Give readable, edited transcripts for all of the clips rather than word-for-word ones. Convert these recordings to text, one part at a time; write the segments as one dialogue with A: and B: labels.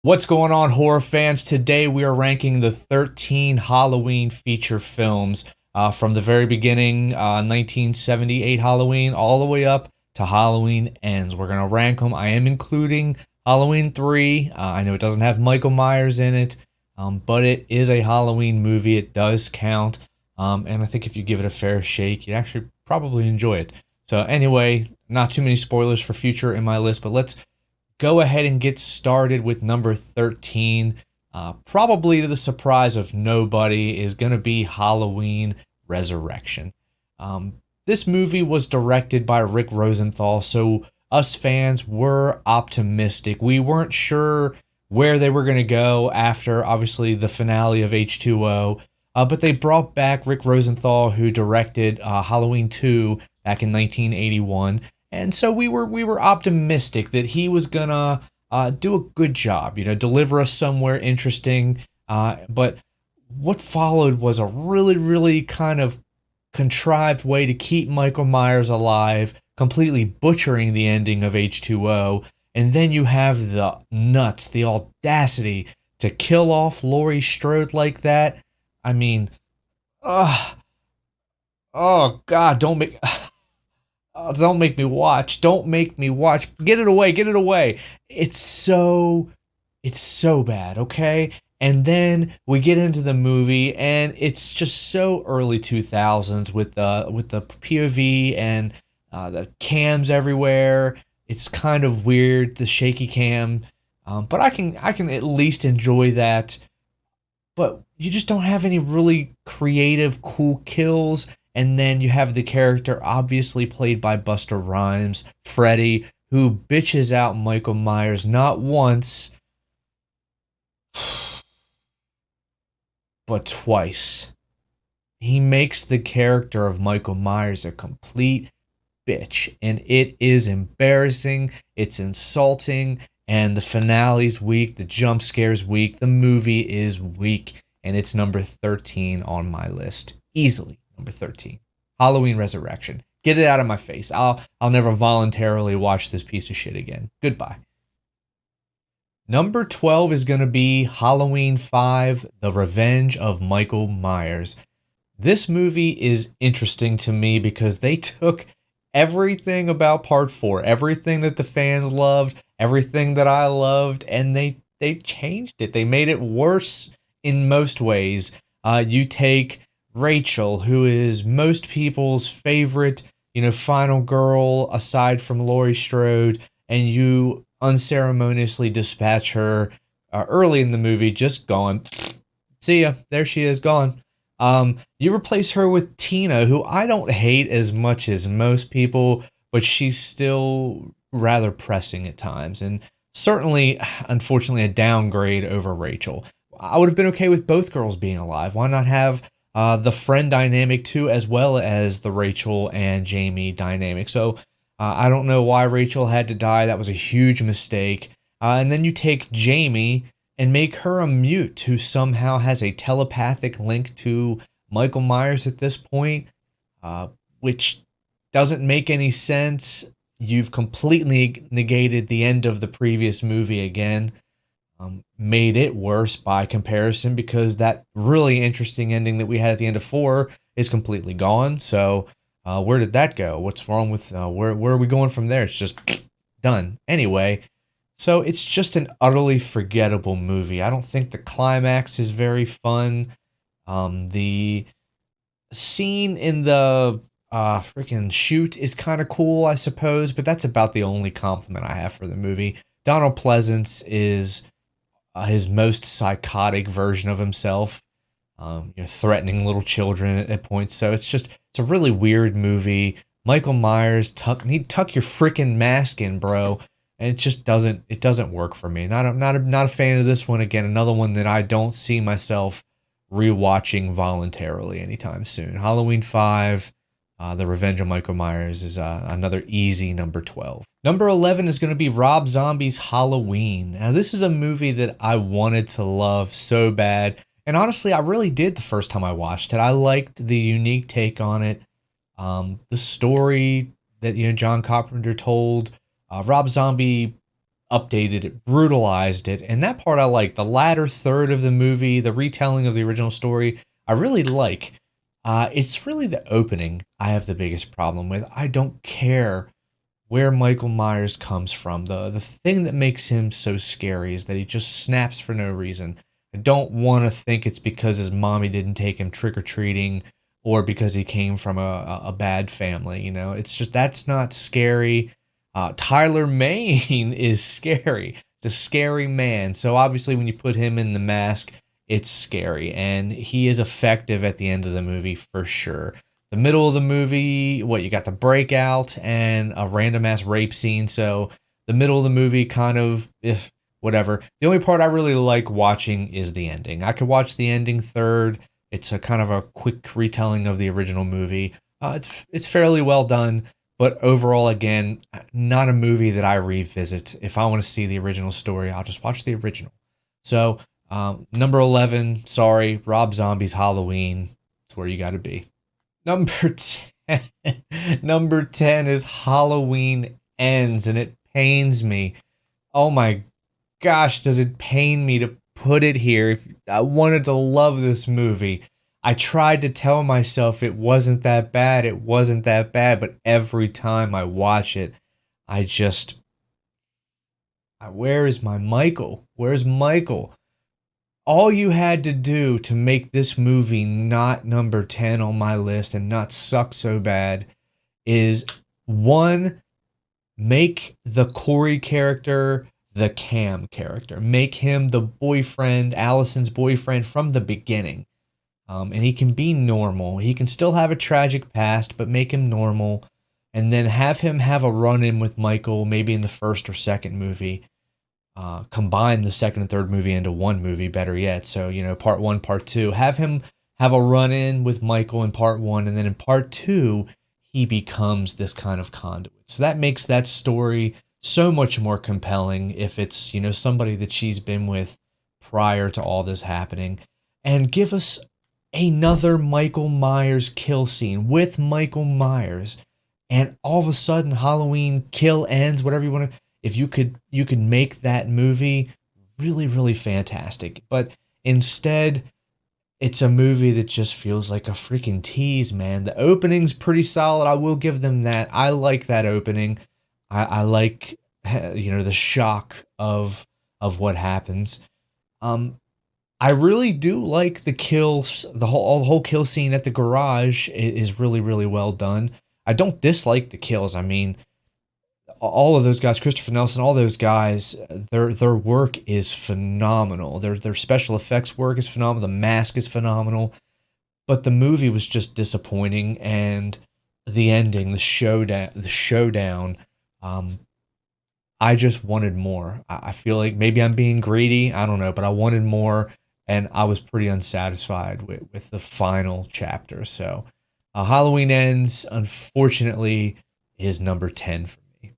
A: What's going on, horror fans? Today we are ranking the 13 Halloween feature films from the very beginning, 1978 Halloween, all the way up to Halloween Ends. We're going to rank them. I am including Halloween 3. I know it doesn't have Michael Myers in it, but it is a Halloween movie. It does count. And I think if you give it a fair shake, you'd actually probably enjoy it. So anyway, not too many spoilers for future in my list, but let's go ahead and get started with number 13. Probably to the surprise of nobody, is going to be Halloween Resurrection. This movie was directed by Rick Rosenthal, so us fans were optimistic. We weren't sure where they were going to go after, obviously, the finale of H2O. But they brought back Rick Rosenthal, who directed Halloween 2 back in 1981. And so we were optimistic that he was gonna do a good job, deliver us somewhere interesting. But what followed was a really kind of contrived way to keep Michael Myers alive, completely butchering the ending of H2O. And then you have the nuts, the audacity to kill off Laurie Strode like that. I mean, oh God, don't make. Don't make me watch. Don't make me watch. Get it away. Get it away. It's so bad, okay? And then we get into the movie, and it's just so early 2000s with the POV and the cams everywhere. It's kind of weird, the shaky cam, but I can at least enjoy that. But you just don't have any really creative, cool kills. And then you have the character obviously played by Busta Rhymes, Freddy, who bitches out Michael Myers not once, but twice. He makes the character of Michael Myers a complete bitch, and it is embarrassing, it's insulting, and the finale's weak, the jump scare's weak, the movie is weak, and it's number 13 on my list. Easily. Number 13, Halloween Resurrection. Get it out of my face. I'll never voluntarily watch this piece of shit again. Goodbye. Number 12 is going to be Halloween 5, The Revenge of Michael Myers. This movie is interesting to me because they took everything about Part 4, everything that the fans loved, everything that I loved, and they changed it. They made it worse in most ways. You take Rachel, who is most people's favorite, final girl aside from Laurie Strode, and you unceremoniously dispatch her early in the movie, just gone. See ya. There she is, gone. You replace her with Tina, who I don't hate as much as most people, but she's still rather pressing at times, and certainly, unfortunately, a downgrade over Rachel. I would have been okay with both girls being alive. Why not have the friend dynamic too, as well as the Rachel and Jamie dynamic? So I don't know why Rachel had to die. That was a huge mistake. And then you take Jamie and make her a mute who somehow has a telepathic link to Michael Myers at this point, which doesn't make any sense. You've completely negated the end of the previous movie again. Made it worse by comparison because that really interesting ending that we had at the end of 4 is completely gone. So where did that go? What's wrong with where are we going from there? It's just done. Anyway, so it's just an utterly forgettable movie. I don't think the climax is very fun. The scene in the freaking shoot is kind of cool, I suppose, but that's about the only compliment I have for the movie. Donald Pleasance is his most psychotic version of himself, threatening little children at points. So it's a really weird movie. Michael Myers, tuck your freaking mask in, bro. And it just doesn't work for me. Not a fan of this one. Again, another one that I don't see myself rewatching voluntarily anytime soon. Halloween 5, The Revenge of Michael Myers is another easy number 12. Number 11 is going to be Rob Zombie's Halloween. Now, this is a movie that I wanted to love so bad. And honestly, I really did the first time I watched it. I liked the unique take on it. The story that John Carpenter told. Rob Zombie updated it, brutalized it, and that part I like. The latter third of the movie, the retelling of the original story, I really like. It's really the opening I have the biggest problem with. I don't care where Michael Myers comes from. The thing that makes him so scary is that he just snaps for no reason. I don't want to think it's because his mommy didn't take him trick or treating or because he came from a bad family. You know, it's just that's not scary. Tyler Mane is scary. It's a scary man. So obviously, when you put him in the mask, it's scary, and he is effective at the end of the movie for sure. The middle of the movie, what you got the breakout and a random ass rape scene. So the middle of the movie, kind of, if whatever. The only part I really like watching is the ending. I could watch the ending third. It's a kind of a quick retelling of the original movie. It's fairly well done, but overall, again, not a movie that I revisit. If I want to see the original story, I'll just watch the original. So number 11, sorry, Rob Zombie's Halloween. It's where you got to be. Number 10. Number 10 is Halloween Ends, and it pains me. Oh my gosh, does it pain me to put it here? If I wanted to love this movie. I tried to tell myself it wasn't that bad. It wasn't that bad, but every time I watch it, I just where is my Michael? Where's Michael? All you had to do to make this movie not number 10 on my list and not suck so bad is one, make the Corey character the Cam character. Make him the boyfriend, Allison's boyfriend from the beginning. And he can be normal. He can still have a tragic past, but make him normal. And then have him have a run-in with Michael, maybe in the first or second movie. Combine the second and third movie into one movie, better yet. So, you know, part one, part two. Have him have a run-in with Michael in part one, and then in part two, he becomes this kind of conduit. So that makes that story so much more compelling if it's, you know, somebody that she's been with prior to all this happening. And give us another Michael Myers kill scene with Michael Myers. And all of a sudden, Halloween kill ends, whatever you want to. If you could make that movie really, really fantastic. But instead, it's a movie that just feels like a freaking tease, man. The opening's pretty solid. I will give them that. I like that opening. I like, you know, the shock of what happens. I really do like the kills. The whole kill scene at the garage is really, really well done. I don't dislike the kills. I mean, all of those guys, Christopher Nelson, all those guys, their work is phenomenal. Their special effects work is phenomenal. The mask is phenomenal. But the movie was just disappointing, and the ending, the showdown, I just wanted more. I feel like maybe I'm being greedy. I don't know, but I wanted more, and I was pretty unsatisfied with the final chapter. So, Halloween Ends, unfortunately, is number 10 for me.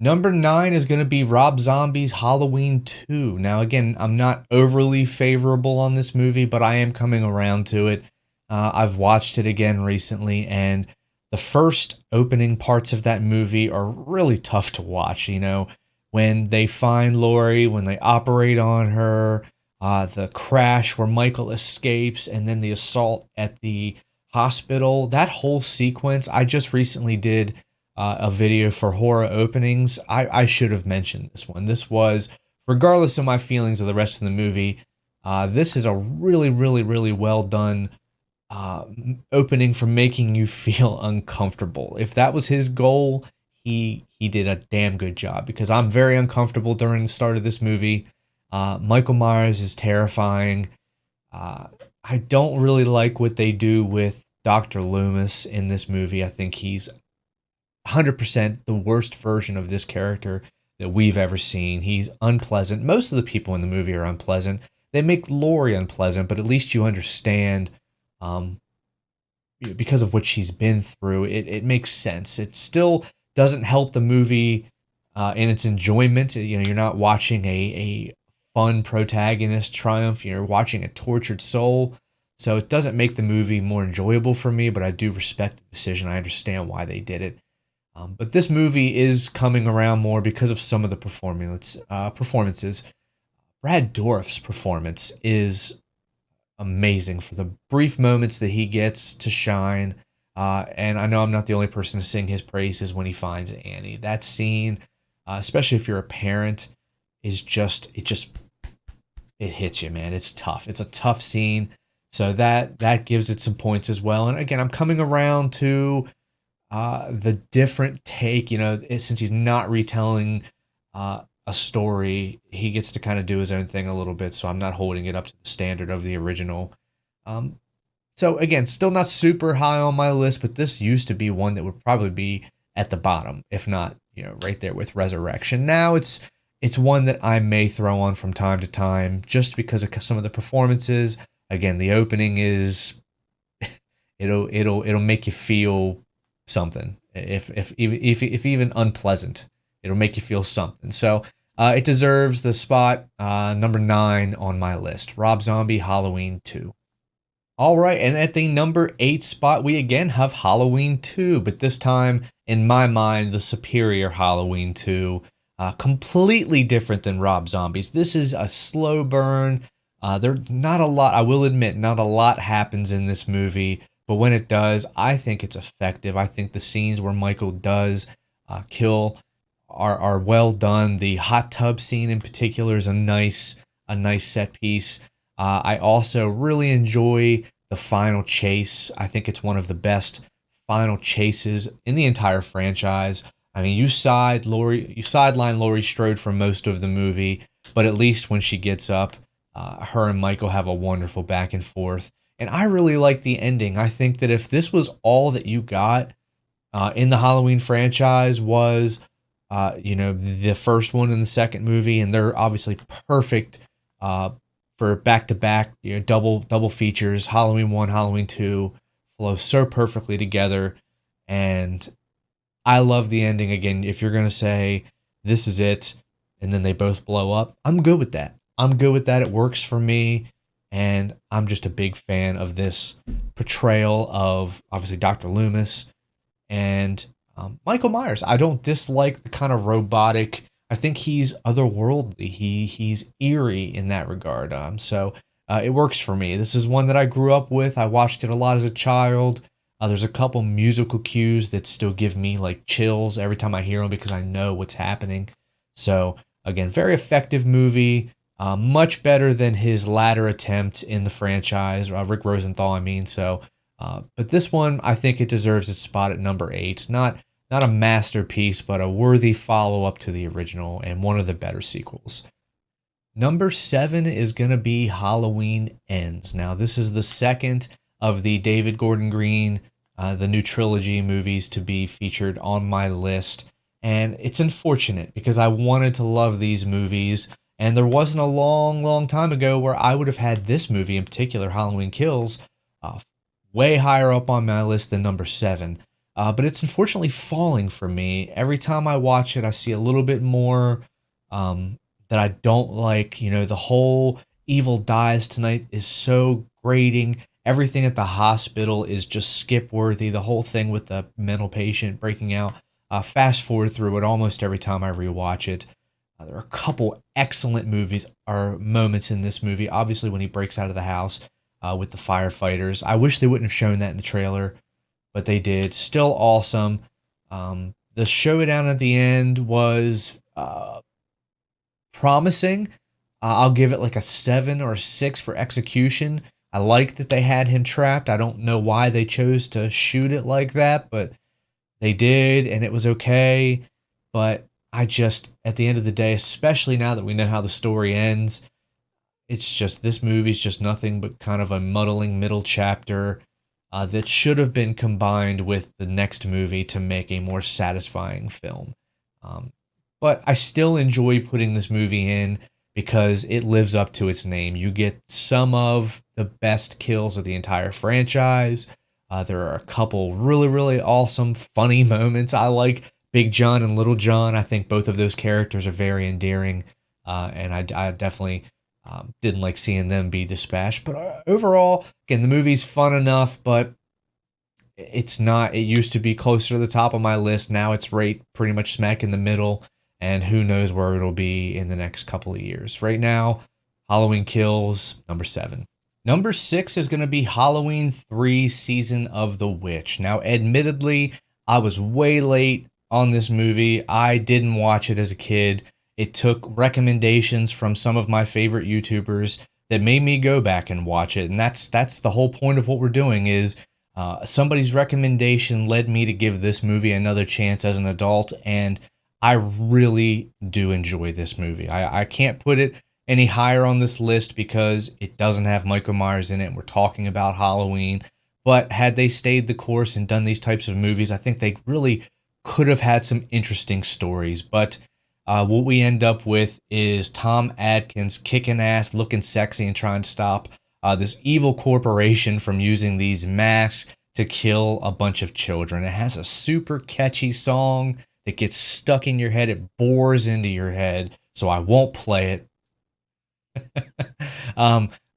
A: Number 9 is going to be Rob Zombie's Halloween 2. Now, again, I'm not overly favorable on this movie, but I am coming around to it. I've watched it again recently, and the first opening parts of that movie are really tough to watch. You know, when they find Laurie, when they operate on her, the crash where Michael escapes, and then the assault at the hospital, that whole sequence. I just recently did a video for horror openings. I should have mentioned this one. This was, regardless of my feelings of the rest of the movie, this is a really, really, really well done opening for making you feel uncomfortable. If that was his goal, he did a damn good job, because I'm very uncomfortable during the start of this movie. Michael Myers is terrifying. I don't really like what they do with Dr. Loomis in this movie. I think he's 100% the worst version of this character that we've ever seen. He's unpleasant. Most of the people in the movie are unpleasant. They make Laurie unpleasant, but at least you understand because of what she's been through. It makes sense. It still doesn't help the movie in its enjoyment. You know, you're not watching a fun protagonist triumph. You're watching a tortured soul. So it doesn't make the movie more enjoyable for me, but I do respect the decision. I understand why they did it. But this movie is coming around more because of some of the performances. Brad Dourif's performance is amazing for the brief moments that he gets to shine. And I know I'm not the only person to sing his praises when he finds Annie. That scene, especially if you're a parent, is it hits you, man. It's tough. It's a tough scene. So that gives it some points as well. And again, I'm coming around to the different take. Since he's not retelling a story, he gets to kind of do his own thing a little bit. So I'm not holding it up to the standard of the original. Um, so again, still not super high on my list, but this used to be one that would probably be at the bottom, if not, right there with Resurrection. Now it's one that I may throw on from time to time just because of some of the performances. Again, the opening is it'll make you feel something, if even unpleasant. It'll make you feel something. So it deserves the spot number 9 on my list. Rob Zombie, Halloween 2. All right, and at the number 8 spot, we again have Halloween 2, but this time, in my mind, the superior Halloween 2. Completely different than Rob Zombie's. This is a slow burn. Not a lot, I will admit, not a lot happens in this movie, but when it does, I think it's effective. I think the scenes where Michael does kill are well done. The hot tub scene in particular is a nice set piece. I also really enjoy the final chase. I think it's one of the best final chases in the entire franchise. I mean, you sideline Laurie Strode for most of the movie, but at least when she gets up, her and Michael have a wonderful back and forth. And I really like the ending. I think that if this was all that you got in the Halloween franchise was, the first one and the second movie, and they're obviously perfect for back-to-back, double features. Halloween 1, Halloween 2 flow so perfectly together, and I love the ending. Again, if you're going to say this is it, and then they both blow up, I'm good with that. It works for me, and I'm just a big fan of this portrayal of, obviously, Dr. Loomis and Michael Myers. I don't dislike the kind of robotic. I think he's otherworldly. He's eerie in that regard. So it works for me. This is one that I grew up with. I watched it a lot as a child. There's a couple musical cues that still give me like chills every time I hear them because I know what's happening. So again, very effective movie. Much better than his latter attempt in the franchise, Rick Rosenthal, I mean. So, but this one, I think it deserves its spot at number 8. Not a masterpiece, but a worthy follow-up to the original and one of the better sequels. Number 7 is going to be Halloween Ends. Now, this is the second of the David Gordon Green, the new trilogy movies to be featured on my list. And it's unfortunate because I wanted to love these movies. And there wasn't a long, long time ago where I would have had this movie in particular, Halloween Kills, way higher up on my list than number 7. But it's unfortunately falling for me. Every time I watch it, I see a little bit more that I don't like. The whole Evil Dies Tonight is so grating. Everything at the hospital is just skip-worthy. The whole thing with the mental patient breaking out. Fast forward through it almost every time I rewatch it. There are a couple excellent moments in this movie. Obviously, when he breaks out of the house with the firefighters. I wish they wouldn't have shown that in the trailer, but they did. Still awesome. The showdown at the end was promising. I'll give it like a 7 or a 6 for execution. I like that they had him trapped. I don't know why they chose to shoot it like that, but they did, and it was okay. But at the end of the day, especially now that we know how the story ends, it's just, this movie's just nothing but kind of a muddling middle chapter that should have been combined with the next movie to make a more satisfying film. But I still enjoy putting this movie in because it lives up to its name. You get some of the best kills of the entire franchise. There are a couple really, really awesome, funny moments. I like Big John and Little John. I think both of those characters are very endearing, and I definitely didn't like seeing them be dispatched. But overall, again, the movie's fun enough, but It's not, it used to be closer to the top of my list. Now it's right pretty much smack in the middle. And who knows where it'll be in the next couple of years. Right now, Halloween Kills, number 7. Number 6 is going to be Halloween 3 Season of the Witch. Now, admittedly, I was way late on this movie. I didn't watch it as a kid. It took recommendations from some of my favorite YouTubers that made me go back and watch it. And that's the whole point of what we're doing is somebody's recommendation led me to give this movie another chance as an adult. And I really do enjoy this movie. I can't put it any higher on this list because it doesn't have Michael Myers in it. And we're talking about Halloween. But had they stayed the course and done these types of movies, I think they really could have had some interesting stories. But what we end up with is Tom Atkins kicking ass, looking sexy, and trying to stop this evil corporation from using these masks to kill a bunch of children. It has a super catchy song that gets stuck in your head. It bores into your head, so I won't play it.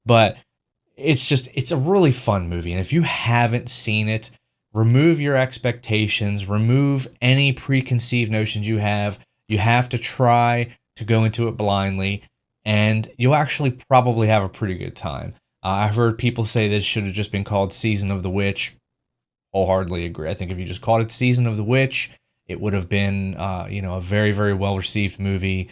A: But it's a really fun movie. And if you haven't seen it, remove your expectations, remove any preconceived notions you have. You have to try to go into it blindly, and you'll actually probably have a pretty good time. I've heard people say this should have just been called Season of the Witch. Wholeheartedly agree. I think if you just called it Season of the Witch, it would have been, a very, very well-received movie.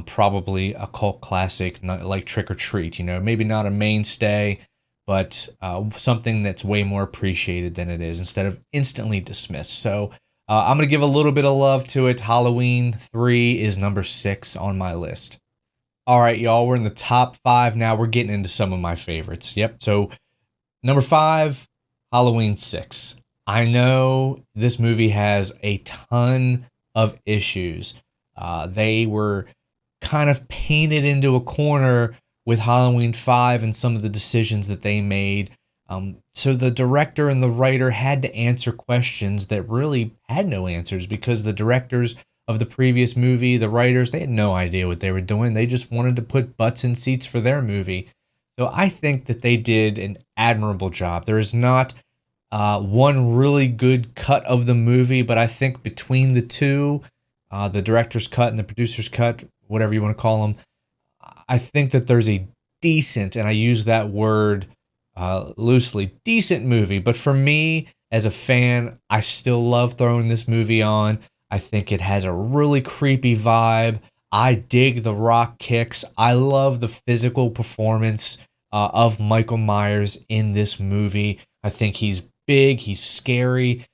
A: Probably a cult classic like Trick or Treat. Maybe not a mainstay, but something that's way more appreciated than it is instead of instantly dismissed. So I'm going to give a little bit of love to it. Halloween 3 is number 6 on my list. All right, y'all, we're in the top 5 now. We're getting into some of my favorites. Yep. So number 5, Halloween 6. I know this movie has a ton of issues. They were kind of painted into a corner with Halloween 5 and some of the decisions that they made. So the director and the writer had to answer questions that really had no answers because the directors of the previous movie, the writers, they had no idea what they were doing. They just wanted to put butts in seats for their movie. So I think that they did an admirable job. There is not one really good cut of the movie, but I think between the two, the director's cut and the producer's cut, whatever you want to call them, I think that there's a decent, and I use that word loosely, decent movie. But for me, as a fan, I still love throwing this movie on. I think it has a really creepy vibe. I dig the rock kicks. I love the physical performance of Michael Myers in this movie. I think he's big, he's scary.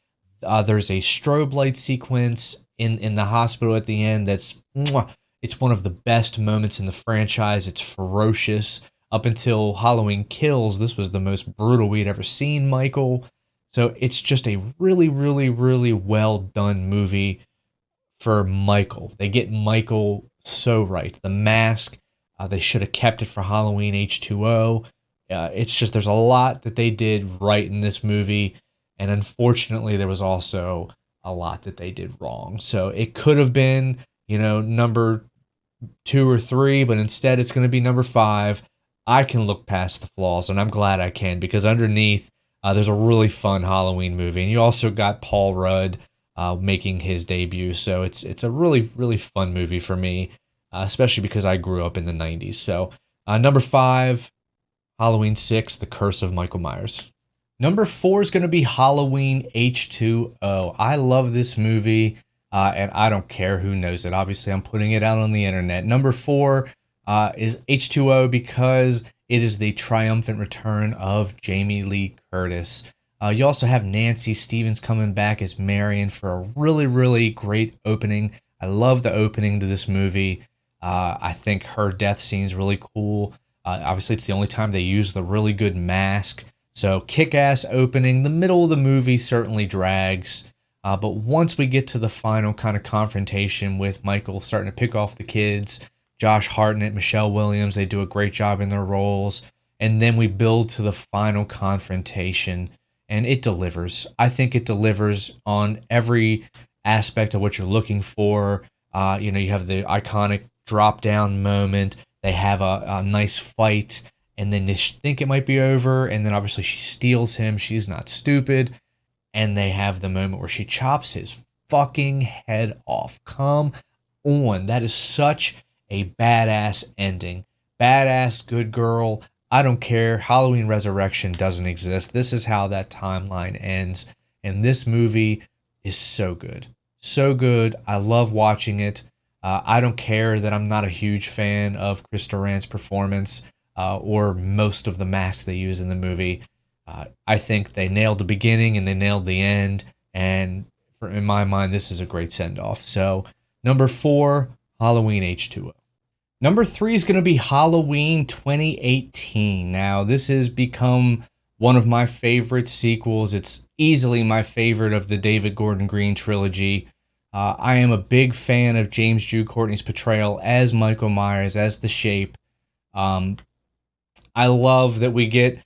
A: There's a strobe light sequence in the hospital at the end that's it's one of the best moments in the franchise. It's ferocious. Up until Halloween Kills, this was the most brutal we'd ever seen Michael. So it's just a really, really, really well done movie for Michael. They get Michael so right. The mask, they should have kept it for Halloween H2O. It's just there's a lot that they did right in this movie. And unfortunately, there was also a lot that they did wrong. So it could have been, number 2 or 3, but instead it's going to be number 5. I can look past the flaws, and I'm glad I can, because underneath, there's a really fun Halloween movie. And you also got Paul Rudd making his debut. So it's a really, really fun movie for me, especially because I grew up in the 90s. So number 5, Halloween 6, The Curse of Michael Myers. Number 4 is going to be Halloween H2O. I love this movie, and I don't care who knows it. Obviously, I'm putting it out on the internet. Number 4 is H2O because it is the triumphant return of Jamie Lee Curtis. You also have Nancy Stevens coming back as Marion for a really, really great opening. I love the opening to this movie. I think her death scene is really cool. Obviously, it's the only time they use the really good mask. So kick-ass opening. The middle of the movie certainly drags. But once we get to the final kind of confrontation with Michael starting to pick off the kids, Josh Hartnett, Michelle Williams, they do a great job in their roles. And then we build to the final confrontation, and it delivers. I think it delivers on every aspect of what you're looking for. You have the iconic drop-down moment. They have a nice fight, and then they think it might be over, and then obviously she steals him. She's not stupid. and they have the moment where she chops his fucking head off. Come on. That is such a badass ending. Badass, good girl. I don't care. Halloween Resurrection doesn't exist. This is how that timeline ends. And this movie is so good. So good. I love watching it. I don't care that I'm not a huge fan of Chris Durant's performance or most of the masks they use in the movie. I think they nailed the beginning and they nailed the end. And in my mind, this is a great send-off. So, number 4, Halloween H2O. Number 3 is going to be Halloween 2018. Now, this has become one of my favorite sequels. It's easily my favorite of the David Gordon Green trilogy. I am a big fan of James Jude Courtney's portrayal as Michael Myers, as the Shape. I love that we get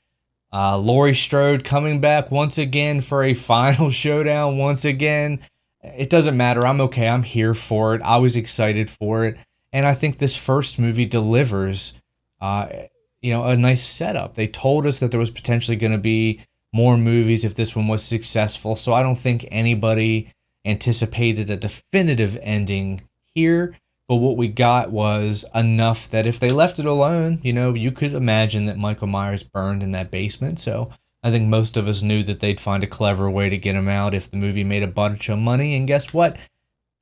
A: Laurie Strode coming back once again for a final showdown once again. It doesn't matter. I'm okay. I'm here for it. I was excited for it. And I think this first movie delivers, a nice setup. They told us that there was potentially going to be more movies if this one was successful. So I don't think anybody anticipated a definitive ending here. But what we got was enough that if they left it alone, you could imagine that Michael Myers burned in that basement. So I think most of us knew that they'd find a clever way to get him out if the movie made a bunch of money. And guess what?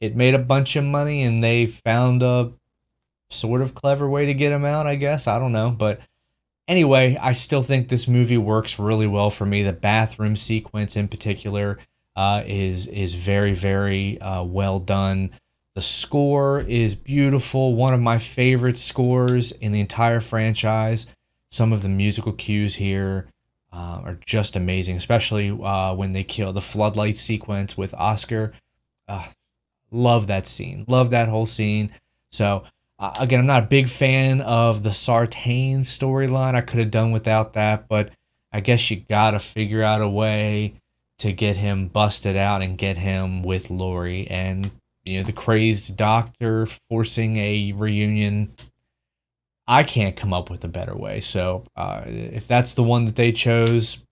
A: It made a bunch of money and they found a sort of clever way to get him out, I guess. I don't know. But anyway, I still think this movie works really well for me. The bathroom sequence in particular is very, very well done. The score is beautiful. One of my favorite scores in the entire franchise. Some of the musical cues here are just amazing, especially when they kill the floodlight sequence with Oscar. Love that scene. Love that whole scene. So, again, I'm not a big fan of the Sartain storyline. I could have done without that, but I guess you got to figure out a way to get him busted out and get him with Laurie. And, the crazed doctor forcing a reunion. I can't come up with a better way. So, if that's the one that they chose,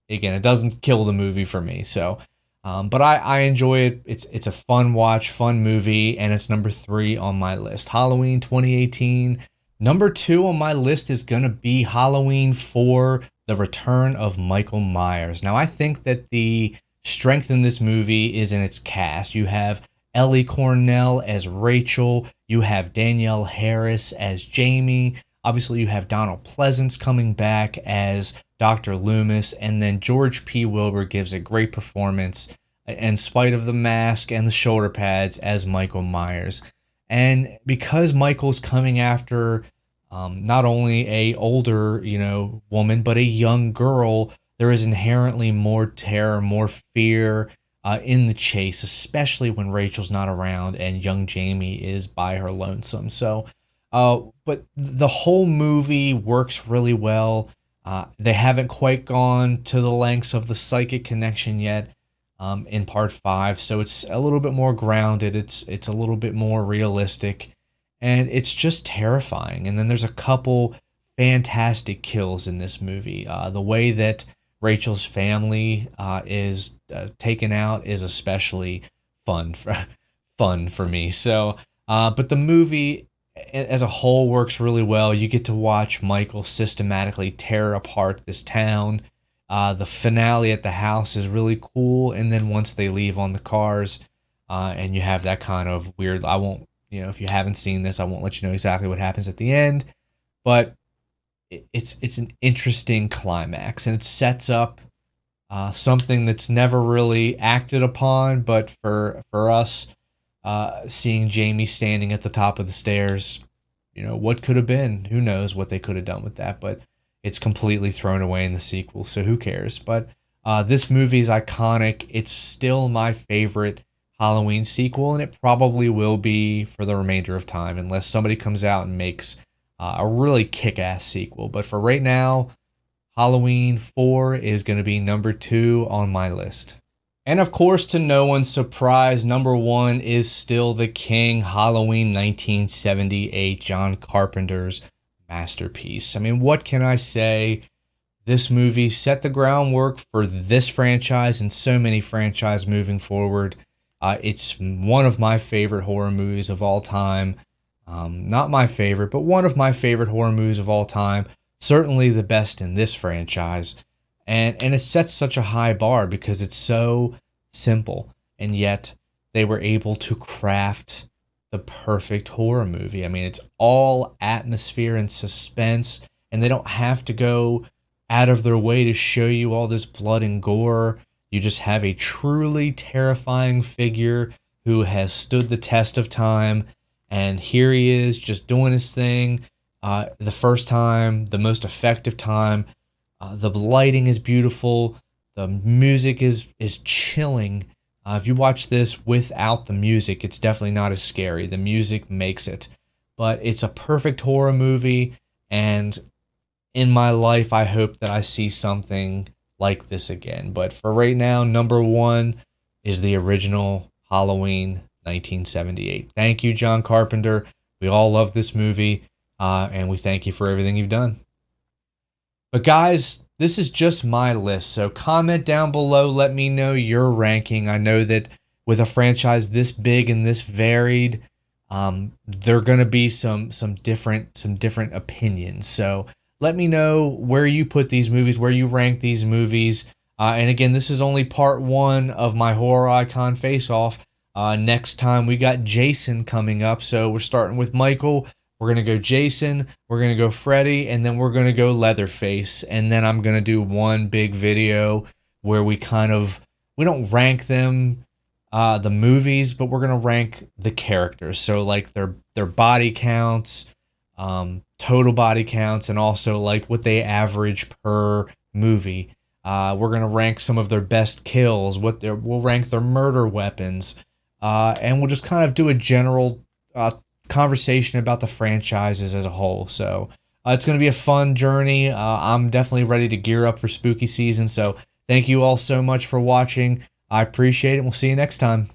A: again, it doesn't kill the movie for me. So, but I enjoy it. It's a fun watch, fun movie, and it's number 3 on my list. Halloween 2018. Number 2 on my list is going to be Halloween 4, The Return of Michael Myers. Now, I think that the strength in this movie is in its cast. You have Ellie Cornell as Rachel. You have Danielle Harris as Jamie. Obviously, you have Donald Pleasance coming back as Dr. Loomis, and then George P. Wilbur gives a great performance in spite of the mask and the shoulder pads as Michael Myers. And because Michael's coming after not only a older, woman, but a young girl, there is inherently more terror, more fear in the chase, especially when Rachel's not around and young Jamie is by her lonesome. So, but the whole movie works really well. They haven't quite gone to the lengths of the psychic connection yet in part 5, so it's a little bit more grounded. It's a little bit more realistic, and it's just terrifying. And then there's a couple fantastic kills in this movie. The way that Rachel's family is taken out is especially fun for me. So, but the movie as a whole works really well. You get to watch Michael systematically tear apart this town. The finale at the house is really cool, and then once they leave on the cars, and you have that kind of weird. I won't, if you haven't seen this, I won't let you know exactly what happens at the end, but it's an interesting climax, and it sets up something that's never really acted upon. But for us, seeing Jamie standing at the top of the stairs, what could have been? Who knows what they could have done with that? But it's completely thrown away in the sequel, so who cares? But this movie is iconic. It's still my favorite Halloween sequel, and it probably will be for the remainder of time, unless somebody comes out and makes a really kick-ass sequel. But for right now, Halloween 4 is going to be number 2 on my list. And of course, to no one's surprise, number 1 is still the king, Halloween 1978, John Carpenter's masterpiece. I mean, what can I say? This movie set the groundwork for this franchise and so many franchises moving forward. It's one of my favorite horror movies of all time. Not my favorite, but one of my favorite horror movies of all time. Certainly the best in this franchise. And it sets such a high bar because it's so simple, and yet they were able to craft the perfect horror movie. I mean, it's all atmosphere and suspense, and they don't have to go out of their way to show you all this blood and gore. You just have a truly terrifying figure who has stood the test of time, and here he is just doing his thing. The first time, the most effective time. The lighting is beautiful. The music is chilling. If you watch this without the music, it's definitely not as scary. The music makes it. But it's a perfect horror movie, and in my life, I hope that I see something like this again. But for right now, number one is the original Halloween 1978. Thank you, John Carpenter. We all love this movie, and we thank you for everything you've done. But guys, this is just my list, so comment down below, let me know your ranking. I know that with a franchise this big and this varied, there are going to be some different opinions. So let me know where you put these movies, where you rank these movies. And again, this is only part one of my horror icon face-off. Next time we got Jason coming up, so we're starting with Michael. We're going to go Jason, we're going to go Freddy, and then we're going to go Leatherface. And then I'm going to do one big video where we don't rank them, the movies, but we're going to rank the characters. So like their body counts, total body counts, and also like what they average per movie. We're going to rank some of their best kills, we'll rank their murder weapons, and we'll just kind of do a general conversation about the franchises as a whole. So it's going to be a fun journey. I'm definitely ready to gear up for spooky season. So thank you all so much for watching. I appreciate it. We'll see you next time.